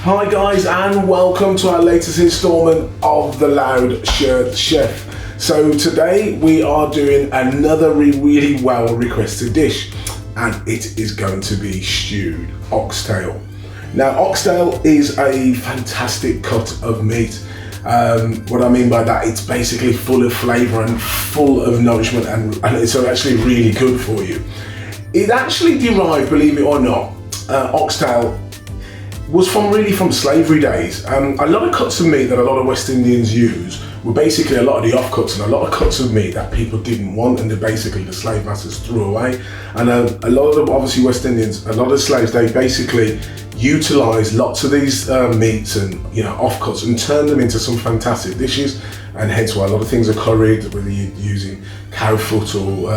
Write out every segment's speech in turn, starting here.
Hi guys, and welcome to our latest installment of The Loud Shirt Chef. So today we are doing another really well requested dish, and it is going to be stewed oxtail. Now oxtail is a fantastic cut of meat. What I mean by that, it's basically full of flavour and full of nourishment, and it's actually really good for you. It actually derived, believe it or not, oxtail was from slavery days. A lot of cuts of meat that a lot of West Indians use were basically a lot of the offcuts and a lot of cuts of meat that people didn't want, and basically the slave masters threw away. And a lot of obviously West Indians, a lot of slaves, they basically utilised lots of these meats and offcuts and turned them into some fantastic dishes, and hence why a lot of things are curried, whether you're using cow foot or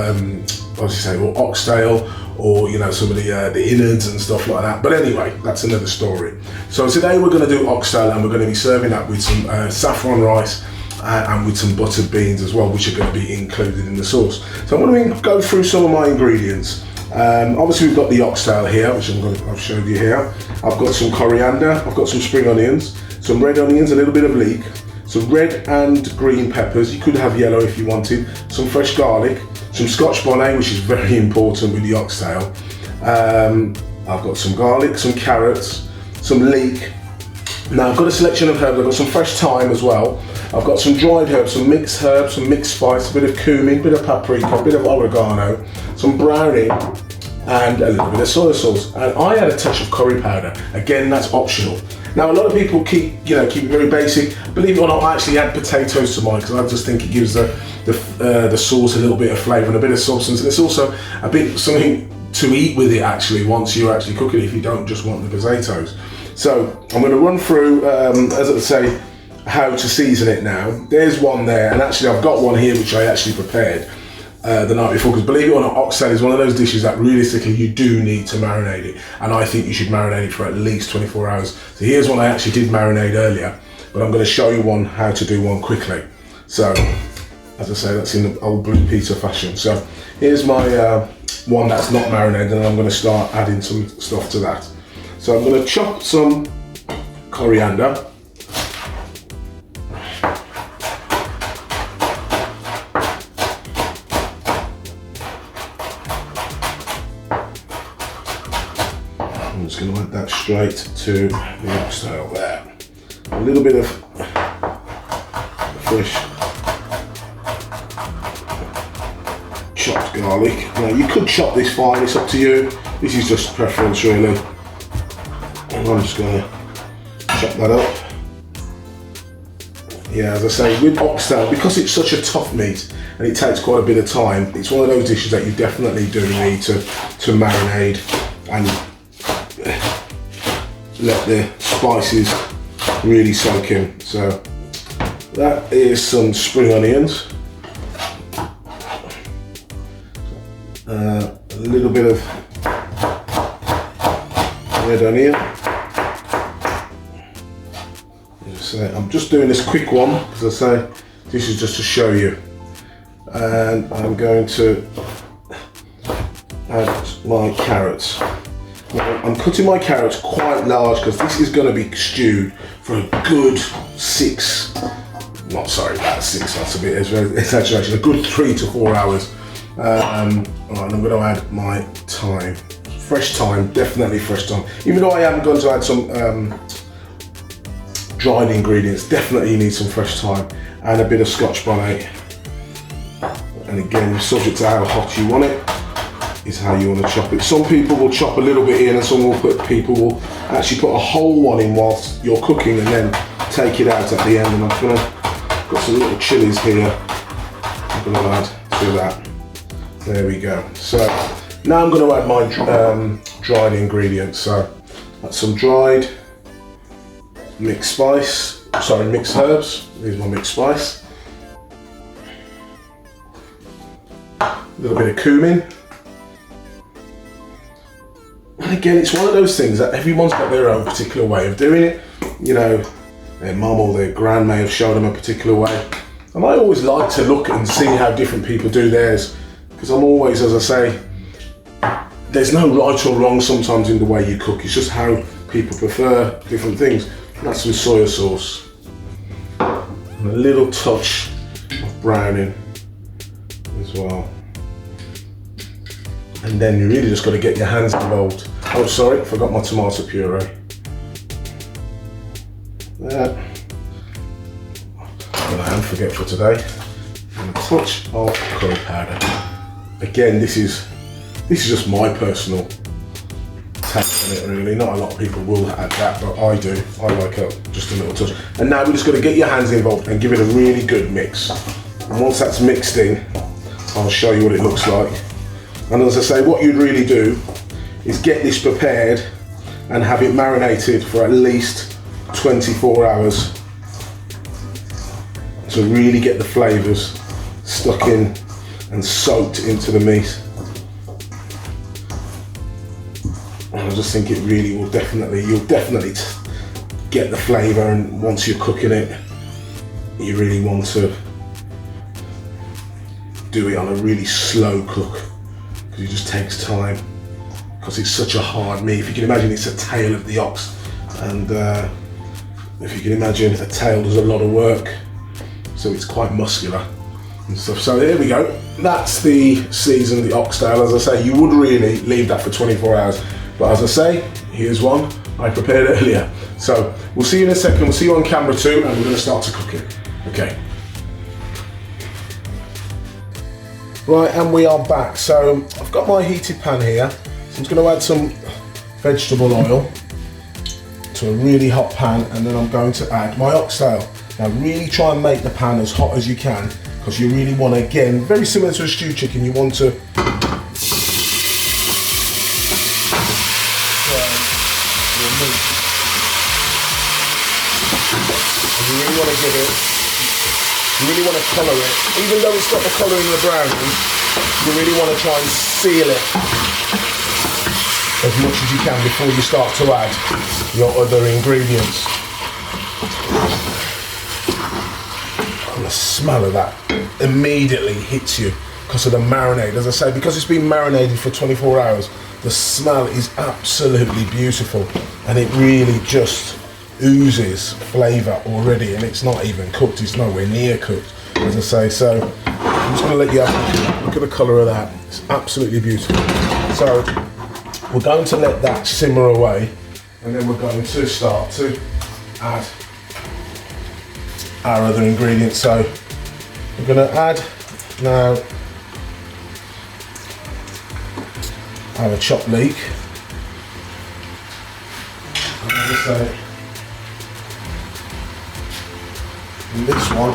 or oxtail, or some of the innards and stuff like that. But anyway, that's another story. So today we're going to do oxtail, and we're going to be serving that with some saffron rice and with some buttered beans as well, which are going to be included in the sauce. So I'm going to go through some of my ingredients. Obviously we've got the oxtail here, which I've showed you here. I've got some coriander, I've got some spring onions, some red onions, a little bit of leek, some red and green peppers, you could have yellow if you wanted, some fresh garlic, some scotch bonnet, which is very important with the oxtail. I've got some garlic, some carrots, some leek. Now I've got a selection of herbs. I've got some fresh thyme as well. I've got some dried herbs, some mixed spice, a bit of cumin, a bit of paprika, a bit of oregano, some browning, and a little bit of soy sauce. And I add a touch of curry powder. Again, that's optional. Now a lot of people keep it very basic. Believe it or not, I actually add potatoes to mine because I just think it gives the sauce a little bit of flavour and a bit of substance, and it's also a bit something to eat with it actually once you actually cook it, if you don't just want the potatoes. So I'm going to run through, as I say, how to season it now. There's one there, and actually I've got one here which I actually prepared the night before, because believe it or not, oxtail is one of those dishes that realistically you do need to marinate it, and I think you should marinate it for at least 24 hours. So here's one I actually did marinate earlier, but I'm going to show you how to do one quickly. So as I say, that's in the old Blue Peter fashion. So here's my one that's not marinated, and I'm going to start adding some stuff to that. So I'm going to chop some coriander. I'm just going to add that straight to the oxtail there. A little bit of fresh chopped garlic. Now you could chop this fine, it's up to you. This is just preference really. And I'm just going to chop that up. Yeah, as I say, with oxtail, because it's such a tough meat and it takes quite a bit of time, it's one of those dishes that you definitely do need to marinate and let the spices really soak in. So that is some spring onions, a little bit of red onion. I'm just doing this quick one because I say this is just to show you, and I'm going to add my carrots. Now, I'm cutting my carrots quite large because this is going to be stewed for a good that's a bit exaggeration, a good 3 to 4 hours. Alright, I'm going to add my thyme, fresh thyme, definitely fresh thyme. Even though I am going to add some dried ingredients, definitely you need some fresh thyme and a bit of scotch bonnet. And again, subject to how hot you want it, is how you want to chop it. Some people will chop a little bit in, and some people will actually put a whole one in whilst you're cooking and then take it out at the end. And I've got some little chilies here I'm going to add to that. There we go. So now I'm going to add my dried ingredients. So that's some dried mixed herbs. Here's my mixed spice. A little bit of cumin. And again, it's one of those things that everyone's got their own particular way of doing it. Their mum or their gran may have shown them a particular way. And I always like to look and see how different people do theirs, because I'm always, as I say, there's no right or wrong sometimes in the way you cook. It's just how people prefer different things. And that's some soy sauce. And a little touch of browning as well. And then you really just got to get your hands involved. Oh, sorry, forgot my tomato puree. There. And I am forgetful today. And a touch of curry powder. Again, this is just my personal take on it, really. Not a lot of people will add that, but I do. I like just a little touch. And now we just got to get your hands involved and give it a really good mix. And once that's mixed in, I'll show you what it looks like. And as I say, what you'd really do is get this prepared and have it marinated for at least 24 hours to really get the flavours stuck in and soaked into the meat. And I just think it really will you'll definitely get the flavour, and once you're cooking it, you really want to do it on a really slow cook, because it just takes time, because it's such a hard meat. If you can imagine, it's a tail of the ox, and if you can imagine, a tail does a lot of work, so it's quite muscular and stuff. So there we go, that's the seasoned the oxtail. As I say, you would really leave that for 24 hours, but as I say, here's one I prepared earlier. So we'll see you in a second, we'll see you on camera too, and we're going to start to cook it. Okay. Right, and we are back. So I've got my heated pan here, so I'm just going to add some vegetable oil to a really hot pan, and then I'm going to add my oxtail. Now really try and make the pan as hot as you can, because you really want to, again, very similar to a stew chicken, you want to you really want to give it, you really want to colour it, even though it's got the colour in the browning, you really want to try and seal it as much as you can before you start to add your other ingredients. And the smell of that immediately hits you because of the marinade. As I say, because it's been marinated for 24 hours, the smell is absolutely beautiful, and it really just oozes flavour already, and it's not even cooked, it's nowhere near cooked, as I say. So I'm just going to let you have a look at the colour of that. It's absolutely beautiful. So we're going to let that simmer away, and then we're going to start to add our other ingredients. So we're going to add now our chopped leek. And as I say, and this one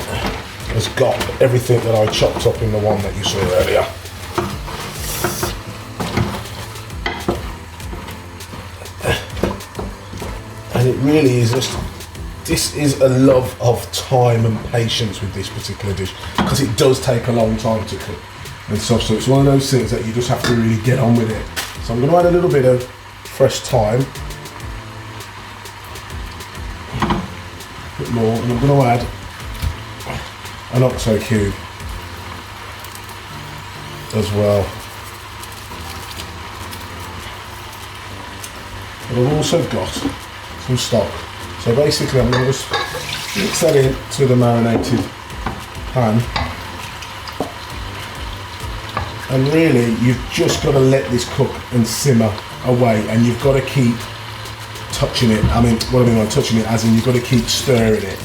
has got everything that I chopped up in the one that you saw earlier. And it really is just, this is a love of time and patience with this particular dish, because it does take a long time to cook and stuff. So it's one of those things that you just have to really get on with it. So I'm going to add a little bit of fresh thyme, a bit more, and I'm going to add an OXTAIL cube as well. But I've also got some stock. So basically I'm going to just mix that into the marinated pan. And really, you've just got to let this cook and simmer away, and you've got to keep touching it. I mean, what I mean by touching it, as in you've got to keep stirring it.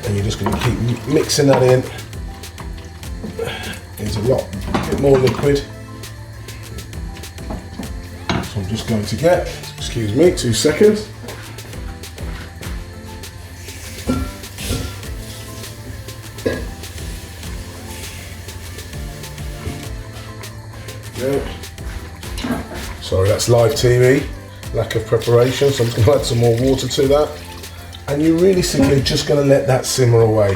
And you're just going to keep mixing that in. It's a bit more liquid. So I'm just going to get, excuse me, 2 seconds. Sorry, that's live TV, lack of preparation, so I'm just going to add some more water to that. And you're realistically just going to let that simmer away.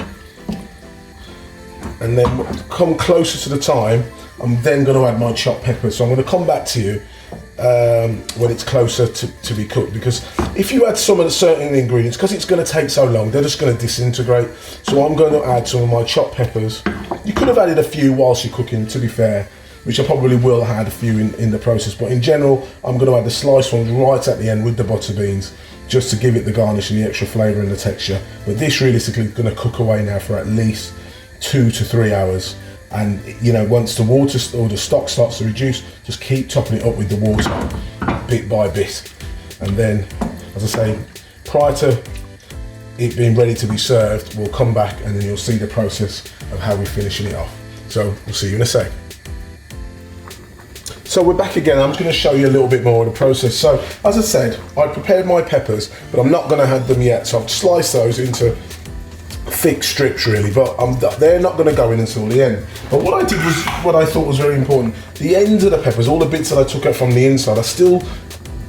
And then come closer to the time, I'm then going to add my chopped peppers. So I'm going to come back to you when it's closer to be cooked, because if you add some of the certain ingredients, because it's going to take so long, they're just going to disintegrate. So I'm going to add some of my chopped peppers. You could have added a few whilst you're cooking, to be fair, which I probably will add a few in the process, but in general, I'm going to add the sliced ones right at the end with the butter beans, just to give it the garnish and the extra flavour and the texture. But this realistically is going to cook away now for at least 2 to 3 hours. And you know, once the water or the stock starts to reduce, just keep topping it up with the water bit by bit. And then, as I say, prior to it being ready to be served, we'll come back and then you'll see the process of how we're finishing it off. So we'll see you in a sec. So we're back again. I'm just going to show you a little bit more of the process. So as I said, I prepared my peppers, but I'm not going to add them yet. So I've sliced those into thick strips really, but they're not going to go in until the end. But what I did was, what I thought was very important, the ends of the peppers, all the bits that I took out from the inside, I still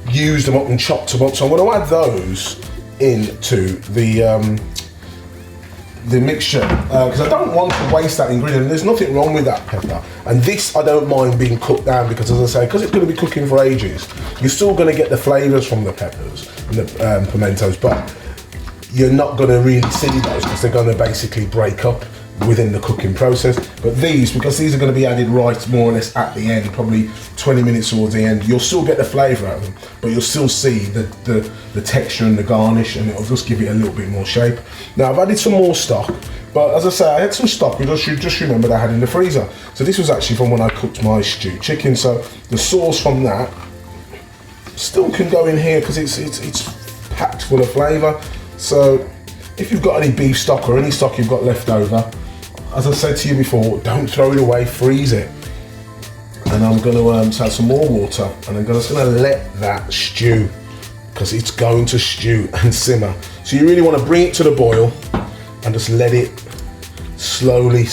used them up and chopped them up. So I'm going to add those into the mixture because I don't want to waste that ingredient. There's nothing wrong with that pepper, and this I don't mind being cooked down because, as I say, because it's going to be cooking for ages, you're still going to get the flavours from the peppers and the pimentos, but you're not going to really see those because they're going to basically break up within the cooking process. But these, because these are going to be added right more or less at the end, probably 20 minutes towards the end, you'll still get the flavour out of them, but you'll still see the texture and the garnish, and it'll just give it a little bit more shape. Now I've added some more stock, but as I say, I had some stock which I just remembered I had in the freezer. So this was actually from when I cooked my stewed chicken, so the sauce from that still can go in here because it's packed full of flavour. So if you've got any beef stock or any stock you've got left over, as I said to you before, don't throw it away, freeze it. And I'm going to add some more water, and I'm just going to let that stew, because it's going to stew and simmer. So you really want to bring it to the boil and just let it slowly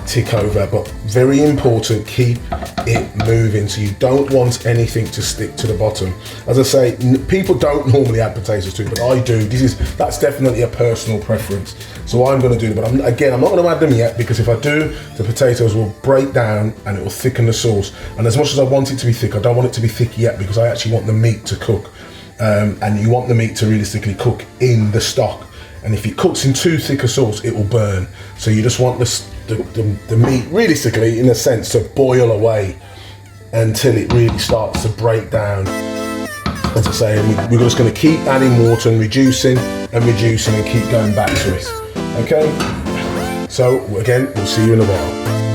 tick over, but very important, keep it moving. So you don't want anything to stick to the bottom. As I say, people don't normally add potatoes to it, but I do. That's definitely a personal preference. So I'm going to do it, but I'm not going to add them yet, because if I do, the potatoes will break down and it will thicken the sauce. And as much as I want it to be thick, I don't want it to be thick yet, because I actually want the meat to cook. And you want the meat to realistically cook in the stock. And if it cooks in too thick a sauce, it will burn. So you just want the meat, realistically, in a sense, to boil away until it really starts to break down. As I say, and we're just going to keep adding water and reducing and keep going back to it. Okay? So again, we'll see you in a while.